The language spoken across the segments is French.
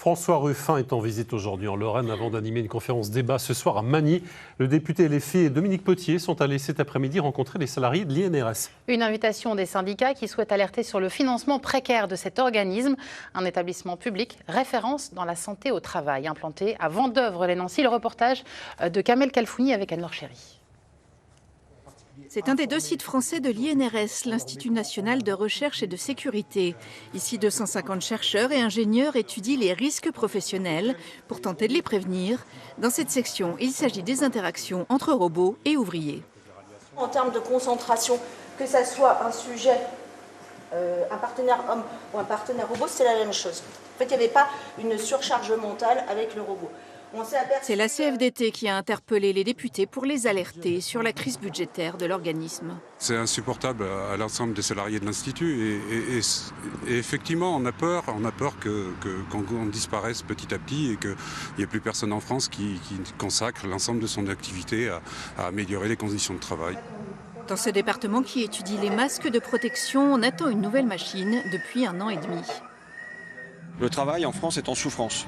François Ruffin est en visite aujourd'hui en Lorraine avant d'animer une conférence débat ce soir à Magny. Le député LFI et Dominique Potier sont allés cet après-midi rencontrer les salariés de l'INRS. Une invitation des syndicats qui souhaitent alerter sur le financement précaire de cet organisme, un établissement public référence dans la santé au travail, implanté à Vendeuvre-les-Nancy. Le reportage de Kamel Kalfouni avec Anne-Laure Chéry. C'est un des 2 sites français de l'INRS, l'Institut national de recherche et de sécurité. Ici, 250 chercheurs et ingénieurs étudient les risques professionnels pour tenter de les prévenir. Dans cette section, il s'agit des interactions entre robots et ouvriers. En termes de concentration, que ça soit un sujet, un partenaire homme ou un partenaire robot, c'est la même chose. En fait, il n'y avait pas une surcharge mentale avec le robot. C'est la CFDT qui a interpellé les députés pour les alerter sur la crise budgétaire de l'organisme. C'est insupportable à l'ensemble des salariés de l'Institut et effectivement on a peur qu'on disparaisse petit à petit et qu'il n'y ait plus personne en France qui consacre l'ensemble de son activité à améliorer les conditions de travail. Dans ce département qui étudie les masques de protection, on attend une nouvelle machine depuis 1 an et demi. Le travail en France est en souffrance.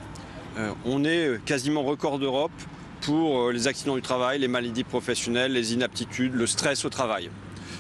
On est quasiment record d'Europe pour les accidents du travail, les maladies professionnelles, les inaptitudes, le stress au travail.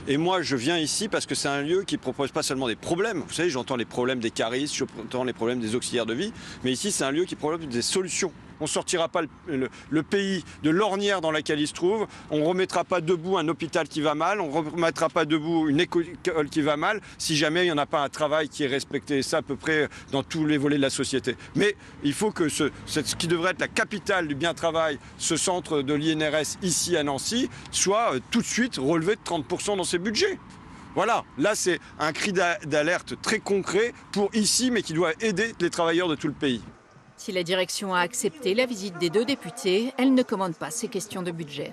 Et moi, je viens ici parce que c'est un lieu qui ne propose pas seulement des problèmes. Vous savez, j'entends les problèmes des caristes, j'entends les problèmes des auxiliaires de vie. Mais ici, c'est un lieu qui propose des solutions. On ne sortira pas le pays de l'ornière dans laquelle il se trouve. On ne remettra pas debout un hôpital qui va mal. On ne remettra pas debout une école qui va mal si jamais il n'y en a pas un travail qui est respecté. Et ça, à peu près dans tous les volets de la société. Mais il faut que ce qui devrait être la capitale du bien-travail, ce centre de l'INRS ici à Nancy, soit tout de suite relevé de 30% dans ses budgets. Voilà, là c'est un cri d'alerte très concret pour ici, mais qui doit aider les travailleurs de tout le pays. Si la direction a accepté la visite des 2 députés, elle ne commande pas ces questions de budget.